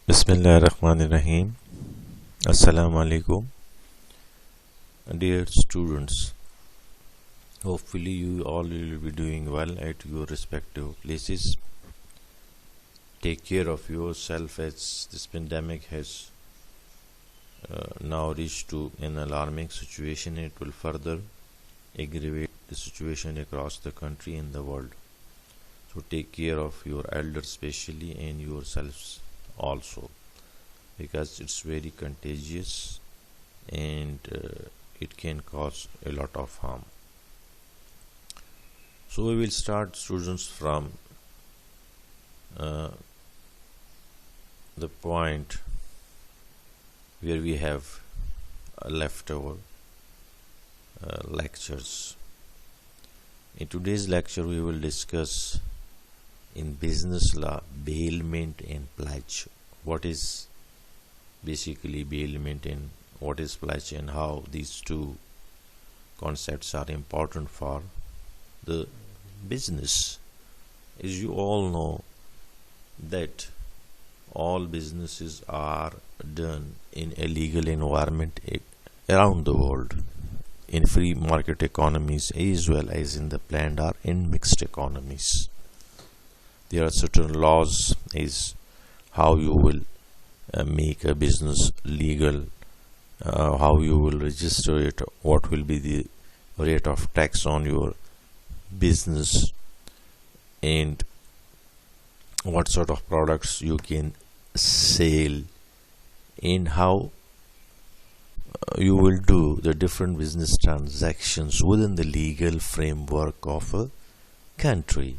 Bismillahirrahmanirrahim. Assalamu alaikum. Dear students, hopefully you all will be doing well at your respective places. Take care of yourself as this pandemic has now reached to an alarming situation. It will further aggravate the situation across the country and the world. So take care of your elders especially and yourselves also, because it's very contagious and it can cause a lot of harm. So we will start, students, from the point where we have left our lectures. In today's lecture we will discuss in business law bailment and pledge. What is basically bailment and what is pledge, and how these two concepts are important for the business. As you all know that all businesses are done in a legal environment around the world, in free market economies as well as in the planned or in mixed economies. There are certain laws as how you will make a business legal, how you will register it, what will be the rate of tax on your business, and what sort of products you can sell, and how you will do the different business transactions within the legal framework of a country,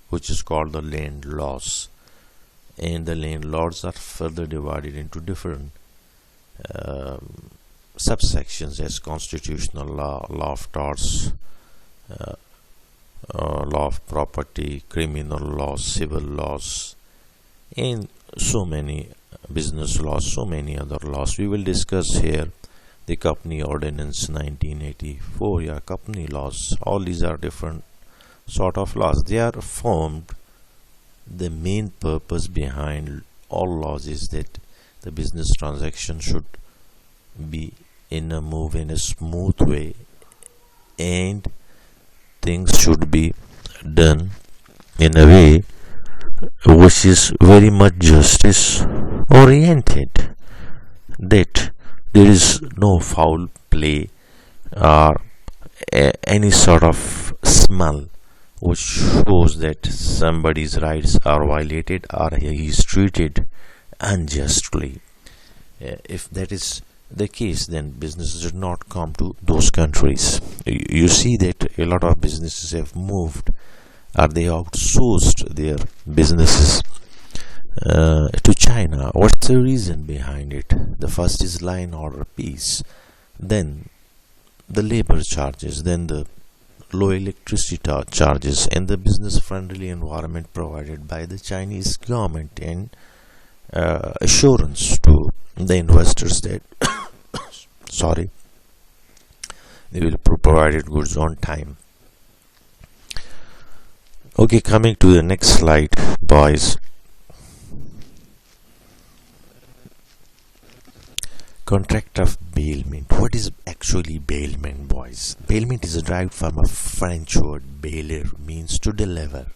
which is called the land laws. And the land laws are further divided into different subsections as constitutional law, law of torts, law of property, criminal laws, civil laws, and so many business laws, so many other laws. We will discuss here the Company Ordinance 1984, company laws. All these are different sort of laws. They are formed. The main purpose behind all laws is that the business transaction should be in a smooth way, and things should be done in a way which is very much justice oriented, that there is no foul play or any sort of smell which shows that somebody's rights are violated or he is treated unjustly. If that is the case, then businesses should not come to those countries. You see that a lot of businesses have moved, or they outsourced their businesses to China. What's the reason behind it? The first is law and order piece, then the labor charges, then the low electricity charges, and the business friendly environment provided by the Chinese government, and assurance to the investors that they will provide goods on time. Okay, coming to the next slide, boys. Contract of bailment. What is actually bailment, boys? Bailment is derived from a French word bailer, means to deliver.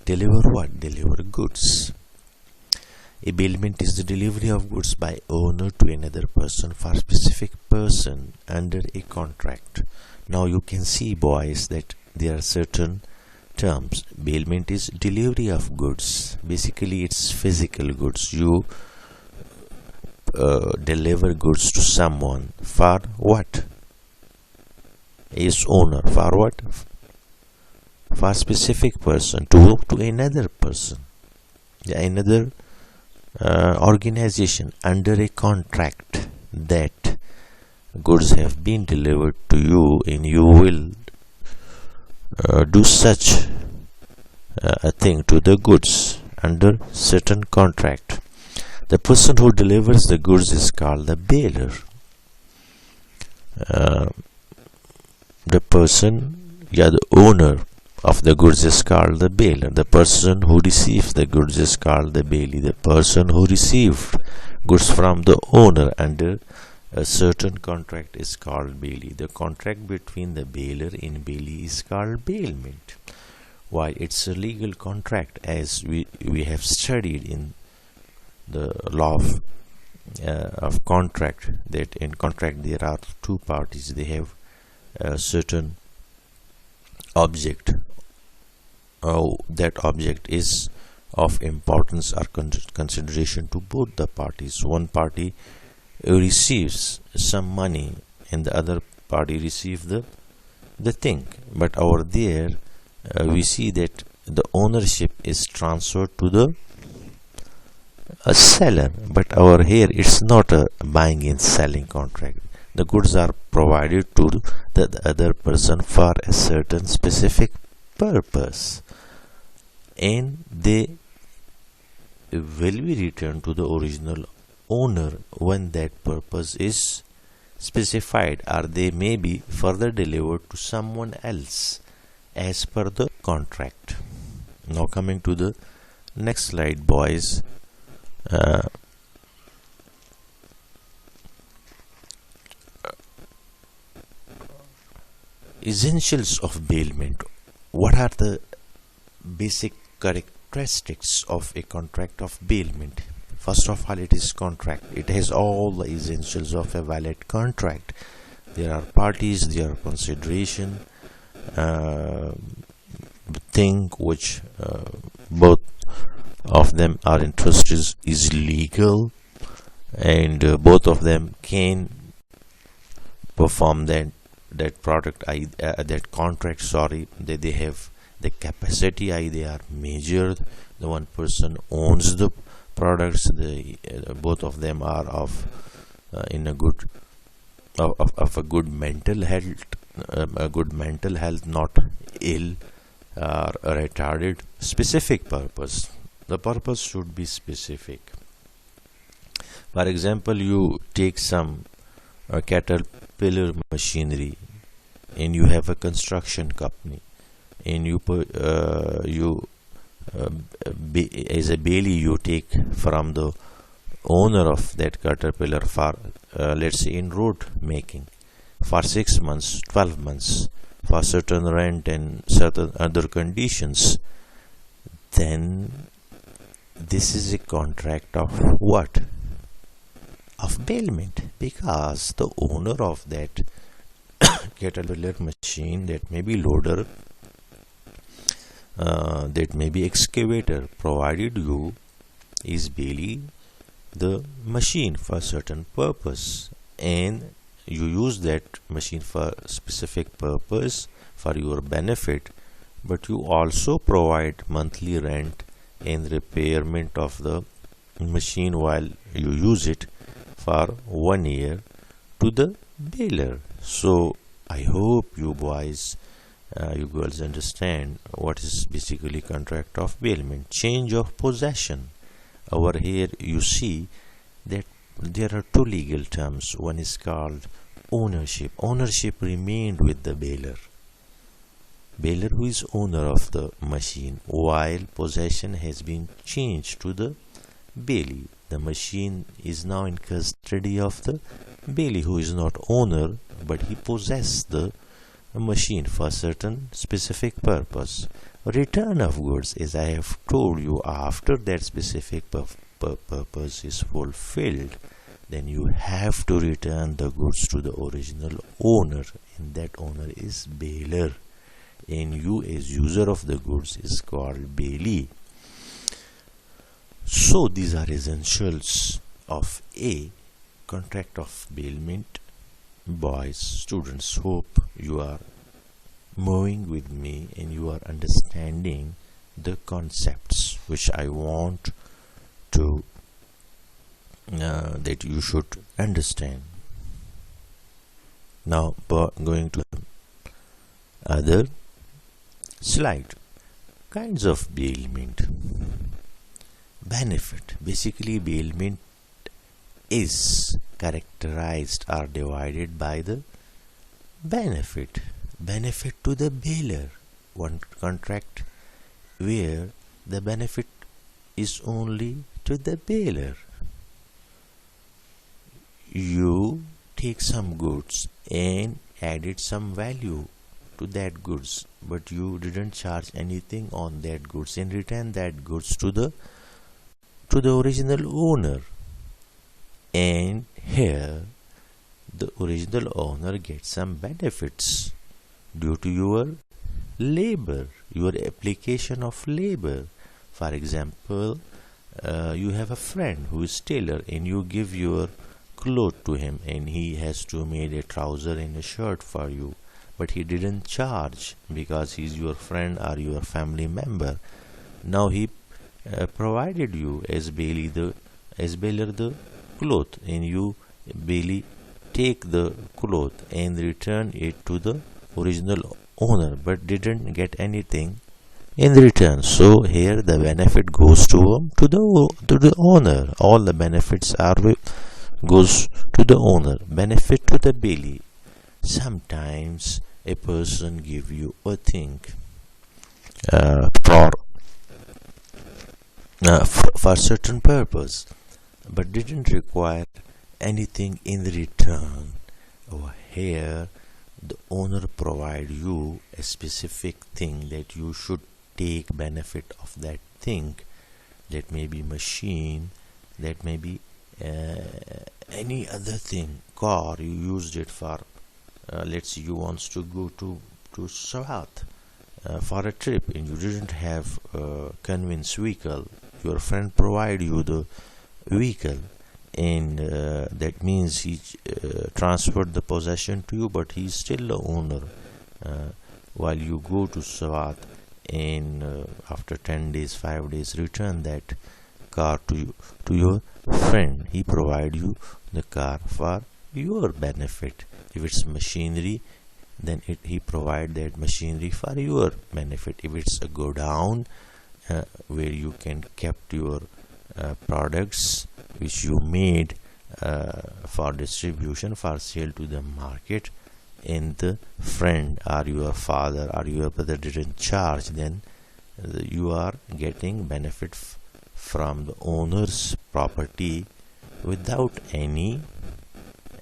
Deliver what? Deliver goods. A bailment is the delivery of goods by owner to another person for a specific person under a contract. Now you can see, boys, that there are certain terms. Bailment is delivery of goods. Basically it's physical goods. You deliver goods to someone for what? Is owner for what? For a specific person, to another person, another organization under a contract, that goods have been delivered to you and you will do such a thing to the goods under certain contract. The person who delivers the goods is called the bailer. The person, the owner of the goods is called the bailer. The person who receives the goods is called the bailee. The person who received goods from the owner under a certain contract is called bailee. The contract between the bailer and bailee is called bailment. Why? It's a legal contract, as we have studied in the law of contract, that in contract there are two parties. They have a certain object. That object is of importance or consideration to both the parties. One party receives some money and the other party receives the thing, but over there we see that the ownership is transferred to the seller, but over here it's not a buying and selling contract. The goods are provided to the other person for a certain specific purpose, and they will be returned to the original owner when that purpose is specified, or they may be further delivered to someone else as per the contract. Now coming to the next slide, boys. Essentials of bailment. What are the basic characteristics of a contract of bailment? First of all, it is contract. It has all the essentials of a valid contract. There are parties, there are consideration, thing which both of them are interested is legal, and both of them can perform that product, that contract, sorry. They have the capacity, they are measured. The one person owns the products. Both of them are of in a good of a good mental health, not ill or retarded. Specific purpose. The purpose should be specific. For example, you take some caterpillar machinery and you have a construction company, and as a bailee you take from the owner of that caterpillar for let's say in road making for 6 months, 12 months, for certain rent and certain other conditions. Then this is a contract of what? Of bailment, because the owner of that caterpillar machine, that may be loader, that may be excavator, provided you is bailee the machine for certain purpose, and you use that machine for specific purpose for your benefit, but you also provide monthly rent and repairment of the machine while you use it for 1 year to the bailer. So I hope you boys, you girls understand what is basically contract of bailment. Change of possession. Over here you see that there are two legal terms. One is called ownership. Ownership remained with the bailer who is owner of the machine, while possession has been changed to the bailee. The machine is now in custody of the bailee, who is not owner, but he possessed the machine for certain specific purpose. Return of goods, as I have told you, after that specific purpose is fulfilled, then you have to return the goods to the original owner, and that owner is bailer, and you as user of the goods is called bailee. So these are essentials of a contract of bailment. Boys, students, hope you are moving with me and you are understanding the concepts which I want to that you should understand. Now going to other slide. Kinds of bailment. Benefit. Basically, bailment is characterized or divided by the benefit to the bailer. one contract where the benefit is only to the bailer. You take some goods and added some value to that goods, but you didn't charge anything on that goods and return that goods to the original owner. And here the original owner gets some benefits due to your labor, your application of labor. For example, you have a friend who is tailor and you give your cloth to him and he has to make a trouser and a shirt for you, but he didn't charge because he's your friend or your family member. Now he provided you as bailer the cloth, and you barely take the cloth and return it to the original owner, but didn't get anything in return. So here the benefit goes to the owner. All the benefits goes to the owner. Benefit to the bailee. Sometimes a person give you a thing for certain purpose, but didn't require anything in return. Over here the owner provide you a specific thing that you should take benefit of that thing. That may be machine, that may be any other thing. Car, you used it for let's say you wants to go to Syed for a trip and you didn't have a conveyance vehicle. Your friend provide you the vehicle, and that means he transferred the possession to you, but he's still the owner. While you go to Syed and after 10 days 5 days return that car to your friend, he provide you the car for your benefit. If it's machinery, then he provide that machinery for your benefit. If it's a go down where you can kept your products which you made for distribution, for sale to the market, and the friend or your father or your brother didn't charge, then you are getting benefit from the owner's property without any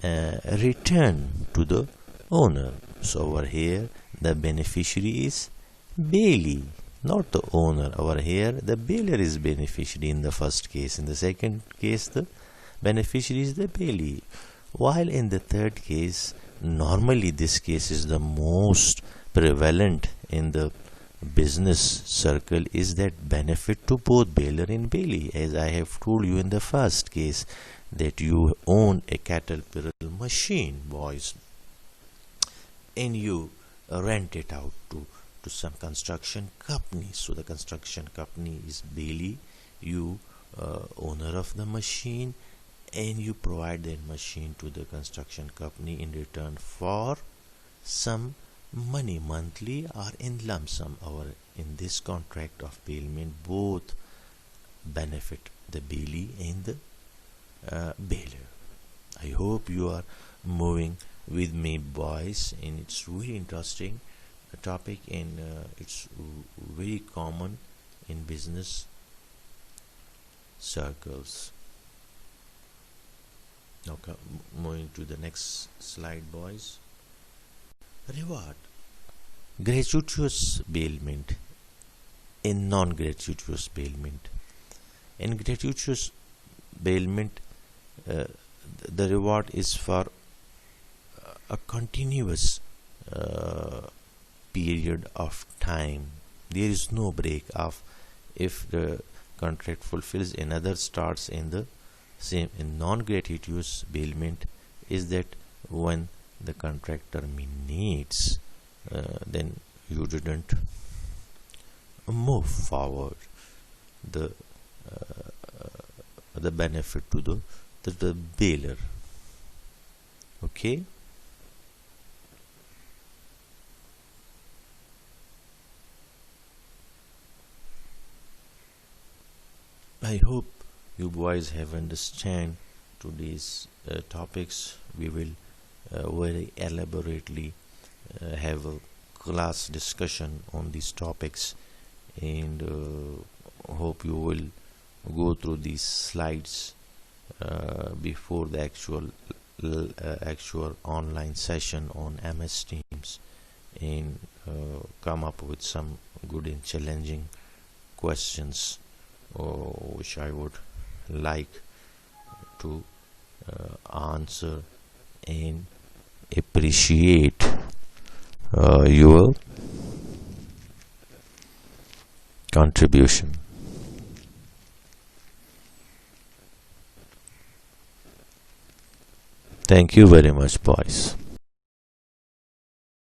return to the owner. So over here the beneficiary is bailee, not the owner. Over here the bailer is beneficiary in the first case. In the second case the beneficiary is the bailee. While in the third case, normally this case is the most prevalent in the business circle, is that benefit to both bailer and bailee. As I have told you in the first case, that you own a caterpillar machine, boys, and you rent it out to some construction company. So the construction company is bailee, you owner of the machine, and you provide that machine to the construction company in return for some money, monthly or in lump sum. In this contract of bailment, both benefit, the bailee and the bailer. I hope you are moving with me, boys, and it's really interesting topic, and it's very common in business circles. Now moving to the next slide, boys. Reward: gratuitous bailment and non-gratuitous bailment. In gratuitous bailment, the reward is for a continuous period of time. There is no break of if the contract fulfills, another starts in the same. In non-gratuitous bailment is that when the contract terminates, then you didn't move forward the benefit to the bailer. Okay. I hope you boys have understand today's topics. We will very elaborately have a class discussion on these topics, and hope you will go through these slides before the actual online session on MS Teams, and come up with some good and challenging questions which I would like to answer and appreciate your contribution. Thank you very much, boys.